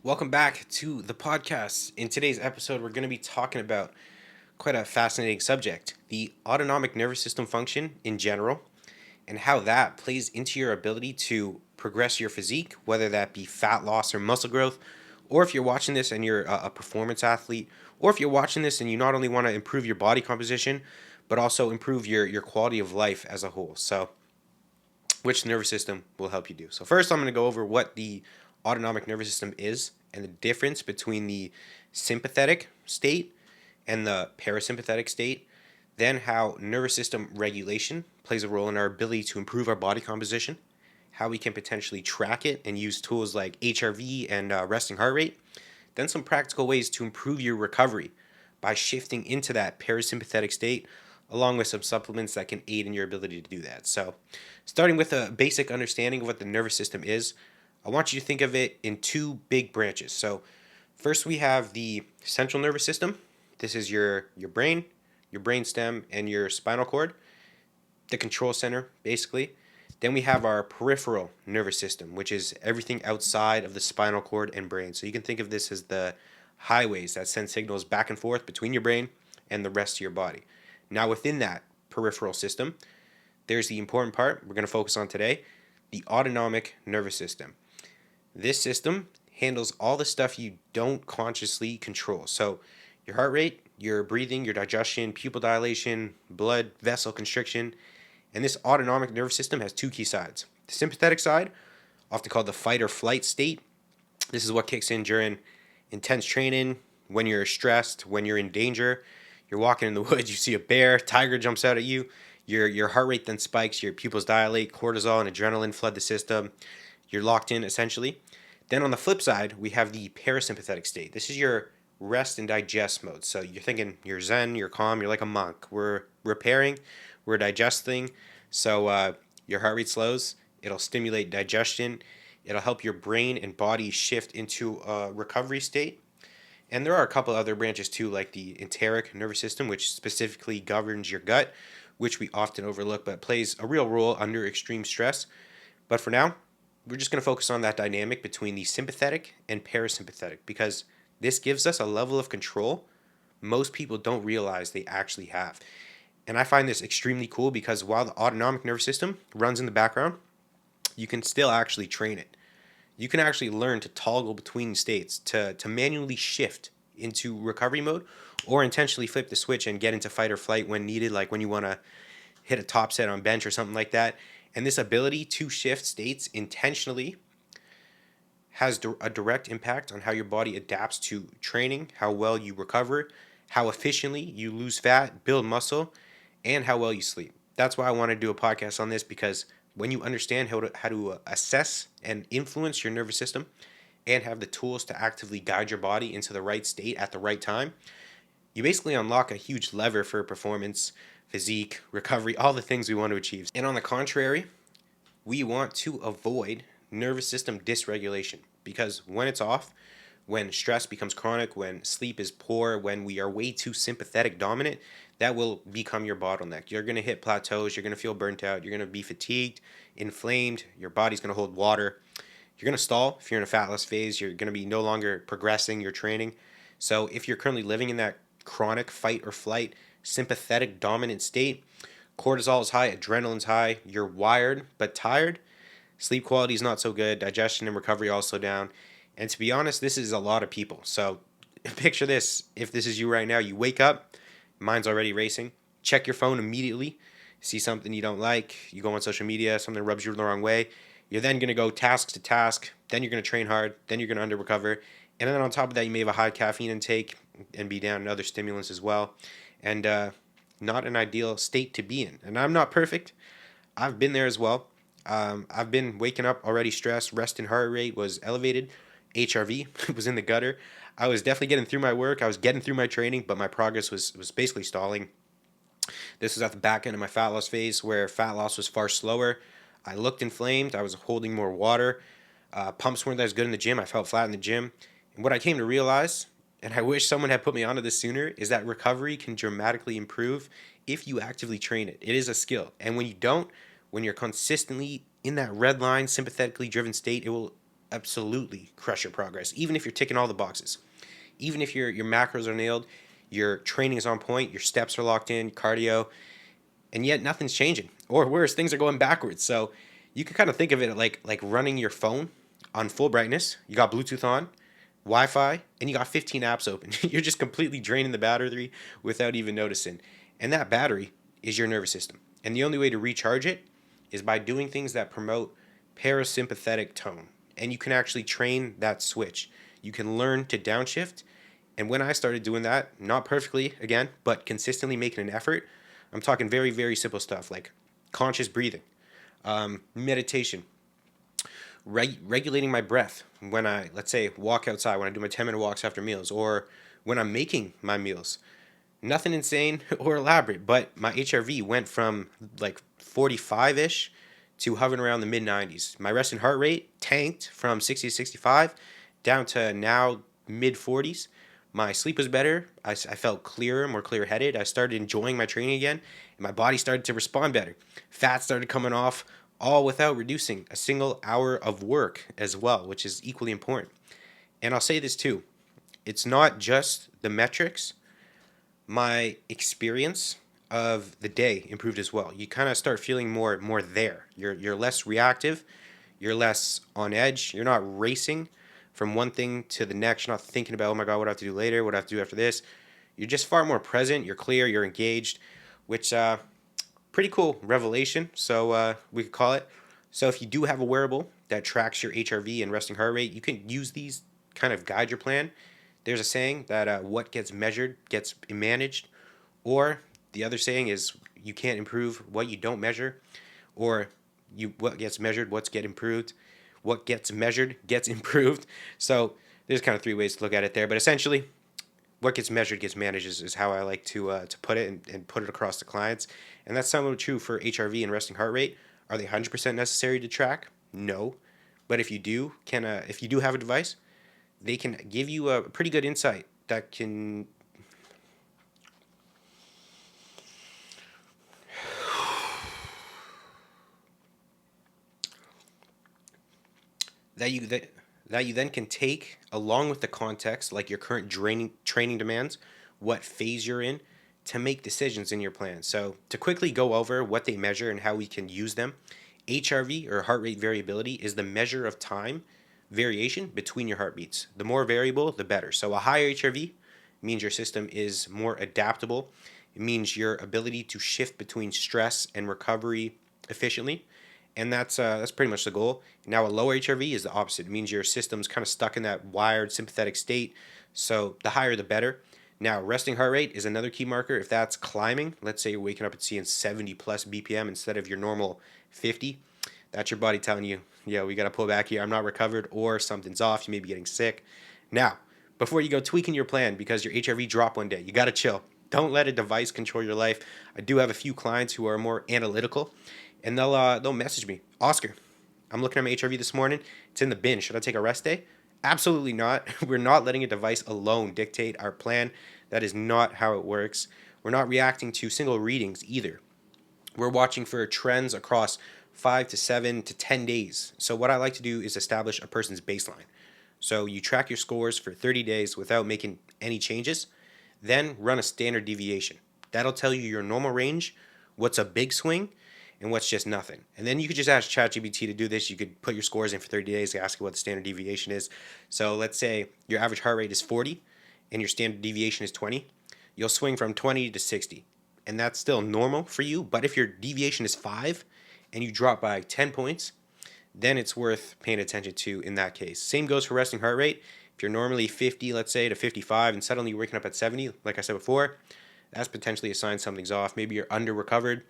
Welcome back to the podcast. In today's episode, we're going to be talking about quite a fascinating subject, the autonomic nervous system function in general, and how that plays into your ability to progress your physique, whether that be fat loss or muscle growth, or if you're watching this and you're a performance athlete, or if you're watching this and you not only want to improve your body composition, but also improve your quality of life as a whole. So, which nervous system will help you do. So first I'm going to go over what the autonomic nervous system is and the difference between the sympathetic state and the parasympathetic state, then how nervous system regulation plays a role in our ability to improve our body composition, how we can potentially track it and use tools like HRV and resting heart rate, then some practical ways to improve your recovery by shifting into that parasympathetic state, along with some supplements that can aid in your ability to do that. So, starting with a basic understanding of what the nervous system is, I want you to think of it in two big branches. So, first we have the central nervous system. This is your brain, your brain stem, and your spinal cord, the control center, basically. Then we have our peripheral nervous system, which is everything outside of the spinal cord and brain. So you can think of this as the highways that send signals back and forth between your brain and the rest of your body. Now, within that peripheral system, there's the important part we're going to focus on today, the autonomic nervous system. This system handles all the stuff you don't consciously control. So, your heart rate, your breathing, your digestion, pupil dilation, blood vessel constriction, and this autonomic nervous system has two key sides. The sympathetic side, often called the fight or flight state, this is what kicks in during intense training, when you're stressed, when you're in danger. You're walking in the woods, you see a bear, tiger jumps out at you. Your heart rate then spikes, your pupils dilate, cortisol and adrenaline flood the system. You're locked in essentially. Then on the flip side, we have the parasympathetic state. This is your rest and digest mode. So you're thinking you're zen, you're calm, you're like a monk. We're repairing, we're digesting. So your heart rate slows. It'll stimulate digestion. It'll help your brain and body shift into a recovery state. And there are a couple other branches too, like the enteric nervous system, which specifically governs your gut, which we often overlook but plays a real role under extreme stress. But for now, we're just going to focus on that dynamic between the sympathetic and parasympathetic because this gives us a level of control most people don't realize they actually have. And I find this extremely cool because while the autonomic nervous system runs in the background, you can still actually train it. You can actually learn to toggle between states, to manually shift into recovery mode or intentionally flip the switch and get into fight or flight when needed, like when you want to hit a top set on bench or something like that. And this ability to shift states intentionally has a direct impact on how your body adapts to training, how well you recover, how efficiently you lose fat, build muscle, and how well you sleep. That's why I want to do a podcast on this because when you understand how to assess and influence your nervous system and have the tools to actively guide your body into the right state at the right time, you basically unlock a huge lever for performance, physique, recovery, all the things we want to achieve. And on the contrary, we want to avoid nervous system dysregulation because when it's off, when stress becomes chronic, when sleep is poor, when we are way too sympathetic dominant, that will become your bottleneck. You're going to hit plateaus, you're going to feel burnt out, you're going to be fatigued, inflamed, your body's going to hold water. You're going to stall if you're in a fat loss phase, you're going to be no longer progressing your training. So if you're currently living in that chronic fight or flight, sympathetic dominant state, cortisol is high, adrenaline's high, you're wired but tired, sleep quality is not so good, digestion and recovery also down. And to be honest, this is a lot of people. So picture this. If this is you right now, you wake up, mind's already racing, check your phone immediately, see something you don't like, you go on social media, something rubs you the wrong way. You're then going to go task to task, then you're going to train hard, then you're going to under recover. And then on top of that, you may have a high caffeine intake and be down in other stimulants as well. And not an ideal state to be in. And I'm not perfect. I've been there as well. I've been waking up already stressed. Rest and heart rate was elevated. HRV was in the gutter. I was definitely getting through my work. I was getting through my training, but my progress was basically stalling. This was at the back end of my fat loss phase where fat loss was far slower. I looked inflamed. I was holding more water. Pumps weren't as good in the gym. I felt flat in the gym. And what I came to realize, and I wish someone had put me onto this sooner, is that recovery can dramatically improve if you actively train it. It is a skill. And when you don't, when you're consistently in that red line, sympathetically driven state, it will absolutely crush your progress, even if you're ticking all the boxes. Even if your macros are nailed, your training is on point, your steps are locked in, cardio, and yet nothing's changing. Or worse, things are going backwards. So you can kind of think of it like running your phone on full brightness. You got Bluetooth on, Wi-Fi, and you got 15 apps open. You're just completely draining the battery without even noticing. And that battery is your nervous system. And the only way to recharge it is by doing things that promote parasympathetic tone. And you can actually train that switch. You can learn to downshift. And when I started doing that, not perfectly again, but consistently making an effort, I'm talking very, very simple stuff like conscious breathing, meditation, regulating my breath when I, let's say, walk outside, when I do my 10-minute walks after meals, or when I'm making my meals. Nothing insane or elaborate, but my HRV went from like 45 ish to hovering around the mid 90s. My resting heart rate tanked from 60 to 65 down to now mid 40s. My sleep was better. I felt clearer, more clear headed. I started enjoying my training again, and my body started to respond better. Fat started coming off, all without reducing a single hour of work as well, which is equally important. And I'll say this too, it's not just the metrics. My experience of the day improved as well. You kind of start feeling more there. You're less reactive, you're less on edge, you're not racing from one thing to the next. You're not thinking about, oh my god, what do I have to do later, what do I have to do after this. You're just far more present, you're clear, you're engaged, which pretty cool revelation, so we could call it. So if you do have a wearable that tracks your HRV and resting heart rate, you can use these kind of guide your plan. There's a saying that what gets measured gets managed, or the other saying is you can't improve what you don't measure, or what gets measured, what's get improved, what gets measured gets improved. So there's kind of three ways to look at it there, but essentially, what gets measured gets managed is how I like to put it and put it across to clients, and that's somewhat true for HRV and resting heart rate. Are they 100% necessary to track? No, but if you do have a device, they can give you a pretty good insight that you then can take along with the context, like your current training demands, what phase you're in, to make decisions in your plan. So to quickly go over what they measure and how we can use them, HRV, or heart rate variability, is the measure of time variation between your heartbeats. The more variable, the better. So a higher HRV means your system is more adaptable. It means your ability to shift between stress and recovery efficiently, and that's pretty much the goal. Now a lower HRV is the opposite. It means your system's kind of stuck in that wired sympathetic state. So the higher the better. Now resting heart rate is another key marker. If that's climbing, let's say you're waking up and seeing 70 plus BPM instead of your normal 50, that's your body telling you, yeah, we got to pull back here. I'm not recovered, or something's off. You may be getting sick. Now, before you go tweaking your plan because your HRV dropped one day, you got to chill. Don't let a device control your life. I do have a few clients who are more analytical, and they'll message me, Oscar, I'm looking at my HRV this morning. It's in the bin. Should I take a rest day? Absolutely not. We're not letting a device alone dictate our plan. That is not how it works. We're not reacting to single readings either. We're watching for trends across 5 to 7 to 10 days. So what I like to do is establish a person's baseline. So you track your scores for 30 days without making any changes, then run a standard deviation. That'll tell you your normal range, what's a big swing, and what's just nothing. And then you could just ask ChatGPT to do this. You could put your scores in for 30 days, ask it what the standard deviation is. So let's say your average heart rate is 40 and your standard deviation is 20. You'll swing from 20 to 60. And that's still normal for you. But if your deviation is 5 and you drop by 10 points, then it's worth paying attention to in that case. Same goes for resting heart rate. If you're normally 50, let's say, to 55, and suddenly you're waking up at 70, like I said before, that's potentially a sign something's off. Maybe you're under recovered,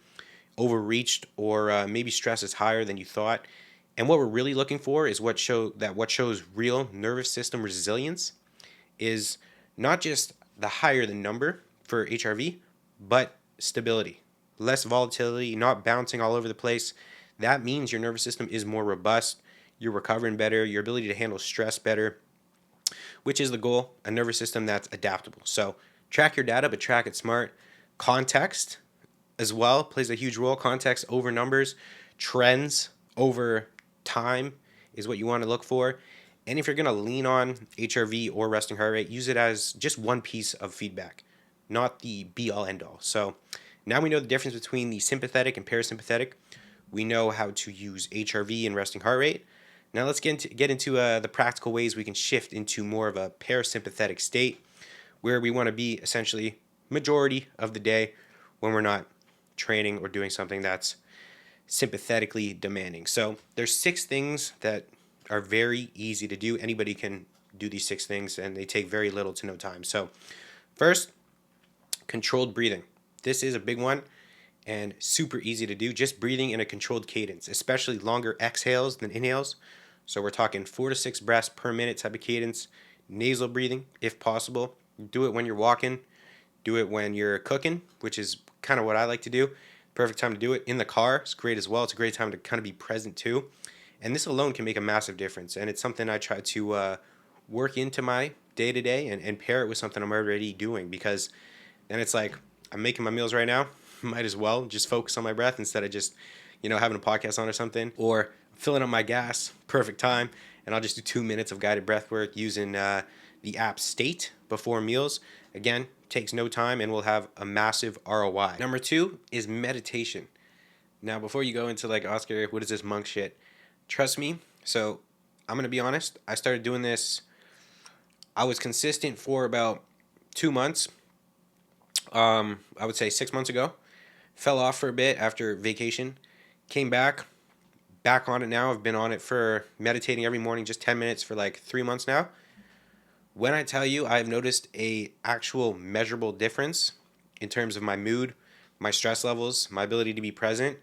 overreached, or maybe stress is higher than you thought. And what we're really looking for is what shows real nervous system resilience is not just the higher the number for HRV, but stability, less volatility, not bouncing all over the place. That means your nervous system is more robust, you're recovering better, your ability to handle stress better, which is the goal, a nervous system that's adaptable. So track your data, but track it smart. Context as well plays a huge role. Context over numbers, trends over time, is what you want to look for. And if you're going to lean on HRV or resting heart rate, use it as just one piece of feedback, not the be all end all. So now we know the difference between the sympathetic and parasympathetic. We know how to use HRV and resting heart rate. Now let's get into the practical ways we can shift into more of a parasympathetic state, where we want to be essentially majority of the day when we're not training or doing something that's sympathetically demanding. So there's 6 things that are very easy to do. Anybody can do these 6 things, and they take very little to no time. So first, controlled breathing. This is a big one and super easy to do. Just breathing in a controlled cadence, especially longer exhales than inhales. So we're talking 4 to 6 breaths per minute type of cadence. Nasal breathing, if possible. Do it when you're walking. Do it when you're cooking, which is kind of what I like to do. Perfect time to do it. In the car, it's great as well. It's a great time to kind of be present too. And this alone can make a massive difference. And it's something I try to work into my day to day and pair it with something I'm already doing, because then it's like, I'm making my meals right now. Might as well just focus on my breath instead of just, having a podcast on or something. Or filling up my gas, perfect time. And I'll just do 2 minutes of guided breath work using the app State before meals. Again, takes no time and will have a massive ROI. Number 2 is meditation. Now, before you go into like, Oscar, what is this monk shit? Trust me. So I'm going to be honest. I started doing this. I was consistent for about 2 months. I would say 6 months ago. Fell off for a bit after vacation. Came back on it now. I've been on it for meditating every morning, just 10 minutes for like 3 months now. When I tell you I've noticed a actual measurable difference in terms of my mood, my stress levels, my ability to be present,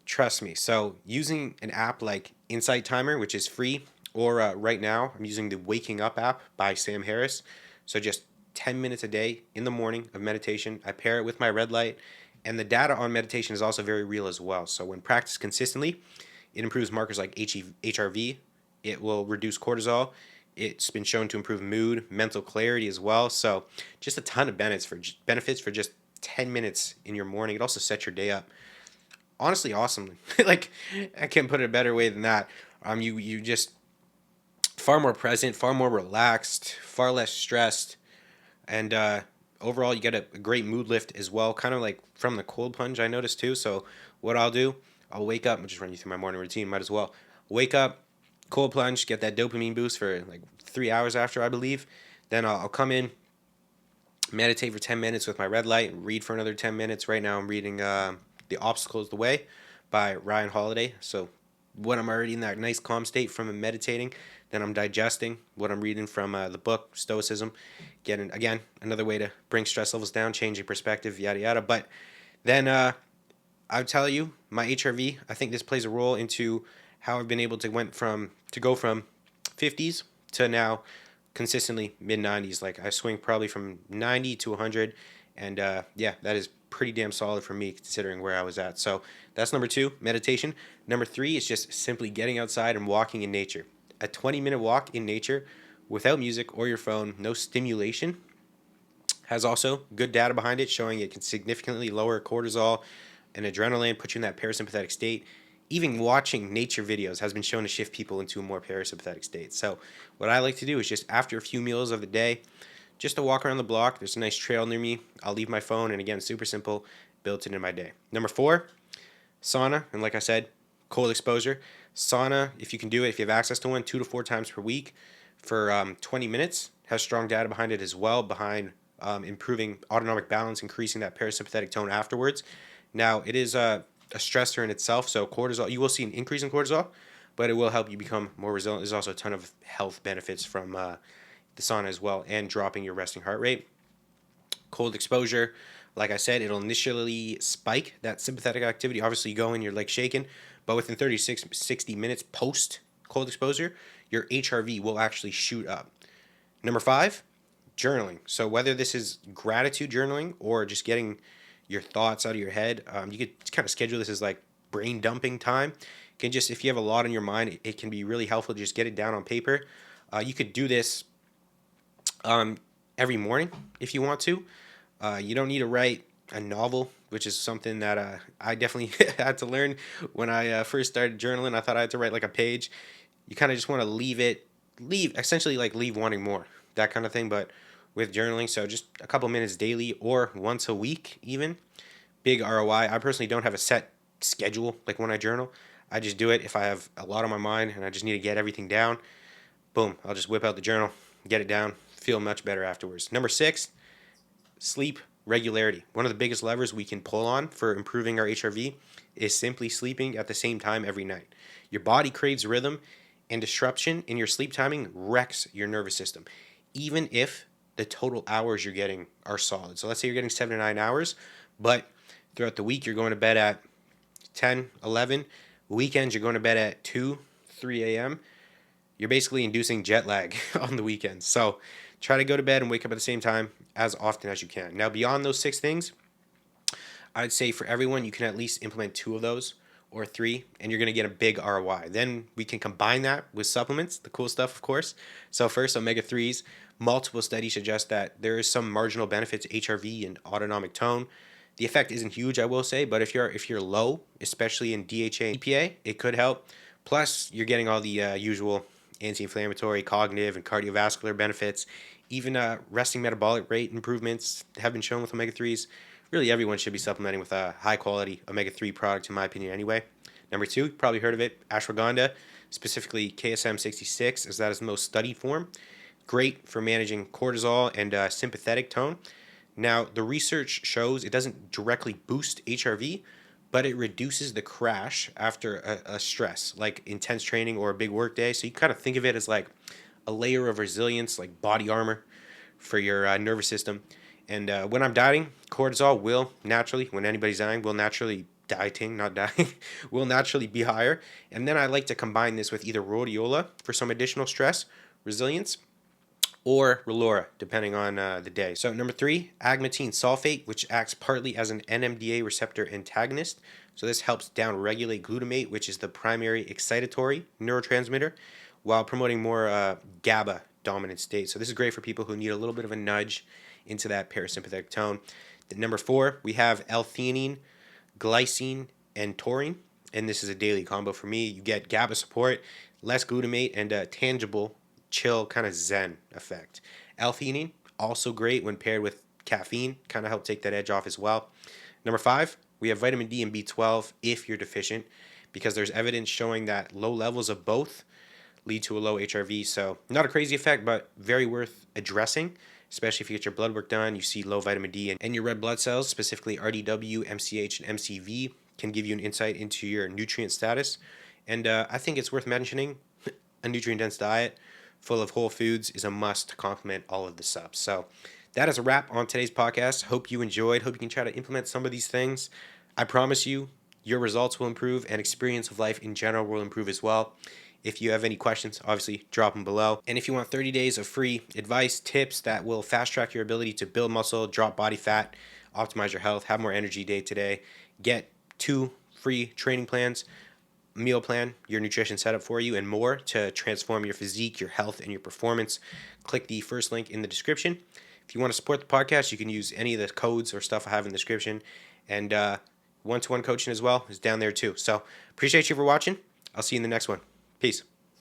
trust me. So using an app like Insight Timer, which is free, or right now I'm using the Waking Up app by Sam Harris. So just 10 minutes a day in the morning of meditation. I pair it with my red light, and the data on meditation is also very real as well. So when practiced consistently, it improves markers like HRV. It will reduce cortisol. It's been shown to improve mood, mental clarity as well. So just a ton of benefits for just 10 minutes in your morning. It also sets your day up honestly awesomely. Like, I can't put it a better way than that. You just far more present, far more relaxed, far less stressed, and overall you get a great mood lift as well, kind of like from the cold plunge I noticed too. So what I'll do, I'll wake up, I'll just run you through my morning routine, might as well. Wake up, cold plunge, get that dopamine boost for like 3 hours after, I believe. Then I'll come in, meditate for 10 minutes with my red light, and read for another 10 minutes. Right now I'm reading The Obstacle is the Way by Ryan Holiday. So when I'm already in that nice calm state from meditating, then I'm digesting what I'm reading from the book Stoicism. Getting, again, another way to bring stress levels down, changing perspective, yada yada. But then I'll tell you, my HRV, I think this plays a role into how I've been able to go from 50s to now consistently mid 90s. Like, I swing probably from 90 to 100, and yeah, that is pretty damn solid for me considering where I was at. So that's number 2, meditation. Number 3 is just simply getting outside and walking in nature. A 20-minute walk in nature without music or your phone, no stimulation, has also good data behind it showing it can significantly lower cortisol and adrenaline, put you in that parasympathetic state. Even watching nature videos has been shown to shift people into a more parasympathetic state. So what I like to do is just after a few meals of the day, just to walk around the block. There's a nice trail near me. I'll leave my phone, and again, super simple, built into my day. Number 4, sauna. And like I said, cold exposure. Sauna, if you can do it, if you have access to one, 2 to 4 times per week for 20 minutes. Has strong data behind it as well, behind improving autonomic balance, increasing that parasympathetic tone afterwards. Now, it is a stressor in itself, so cortisol, you will see an increase in cortisol, but it will help you become more resilient. There's also a ton of health benefits from the sauna as well, and dropping your resting heart rate. Cold exposure, like I said, it'll initially spike that sympathetic activity. Obviously, you go in, you're like shaking, but within 60 minutes post cold exposure, your HRV will actually shoot up. Number 5, journaling. So whether this is gratitude journaling or just getting your thoughts out of your head, you could kind of schedule this as like brain dumping time. You can just, if you have a lot on your mind, it can be really helpful to just get it down on paper. You could do this every morning if you want to. You don't need to write a novel, which is something that I definitely had to learn when I first started journaling. I thought I had to write like a page. you kind of just want to leave wanting more, that kind of thing. But with journaling, so just a couple minutes daily or once a week, even big ROI. I personally don't have a set schedule like when I journal. I just do it if I have a lot on my mind and I just need to get everything down. Boom, I'll just whip out the journal, get it down, feel much better afterwards. Number 6, sleep regularity. One of the biggest levers we can pull on for improving our HRV is simply sleeping at the same time every night. Your body craves rhythm, and disruption in your sleep timing wrecks your nervous system, even if the total hours you're getting are solid. So let's say you're getting 7 to 9 hours, but throughout the week you're going to bed at 10, 11. Weekends you're going to bed at 2, 3 a.m. You're basically inducing jet lag on the weekends. So try to go to bed and wake up at the same time as often as you can. Now, beyond those 6 things, I'd say for everyone, you can at least implement 2 of those or 3, and you're going to get a big ROI. Then we can combine that with supplements, the cool stuff, of course. So first, omega-3s. Multiple studies suggest that there is some marginal benefit to HRV and autonomic tone. The effect isn't huge, I will say, but if you're low, especially in DHA and EPA, it could help. Plus, you're getting all the usual anti-inflammatory, cognitive, and cardiovascular benefits. Even resting metabolic rate improvements have been shown with omega-3s. Really, everyone should be supplementing with a high-quality omega-3 product, in my opinion, anyway. Number 2, you've probably heard of it, ashwagandha, specifically KSM-66, as that is the most studied form. Great for managing cortisol and sympathetic tone. Now, the research shows it doesn't directly boost HRV, but it reduces the crash after a stress, like intense training or a big work day. So you kind of think of it as like a layer of resilience, like body armor for your nervous system. And when I'm dieting, cortisol will naturally, when anybody's dying, will naturally dieting, not dying, will naturally be higher. And then I like to combine this with either rhodiola for some additional stress, resilience, or Relora, depending on the day. So number 3, agmatine sulfate, which acts partly as an NMDA receptor antagonist. So this helps downregulate glutamate, which is the primary excitatory neurotransmitter, while promoting more GABA dominant state. So this is great for people who need a little bit of a nudge into that parasympathetic tone. Number 4, we have L-theanine, glycine, and taurine. And this is a daily combo for me. You get GABA support, less glutamate, and a tangible chill kind of zen effect. L-theanine, also great when paired with caffeine, kind of help take that edge off as well. Number 5, we have vitamin D and B12 if you're deficient, because there's evidence showing that low levels of both lead to a low HRV. So not a crazy effect, but very worth addressing, especially if you get your blood work done, you see low vitamin D, and your red blood cells, specifically RDW, MCH, and MCV, can give you an insight into your nutrient status. And I think it's worth mentioning a nutrient-dense diet full of whole foods is a must to complement all of the subs. So that is a wrap on today's podcast. Hope you enjoyed. Hope you can try to implement some of these things. I promise you, your results will improve and experience of life in general will improve as well. If you have any questions, obviously drop them below. And if you want 30 days of free advice, tips that will fast track your ability to build muscle, drop body fat, optimize your health, have more energy day to day, get 2 free training plans, meal plan, your nutrition setup for you, and more to transform your physique, your health, and your performance, click the first link in the description. If you want to support the podcast, you can use any of the codes or stuff I have in the description. And one-to-one coaching as well is down there too. So appreciate you for watching. I'll see you in the next one. Peace.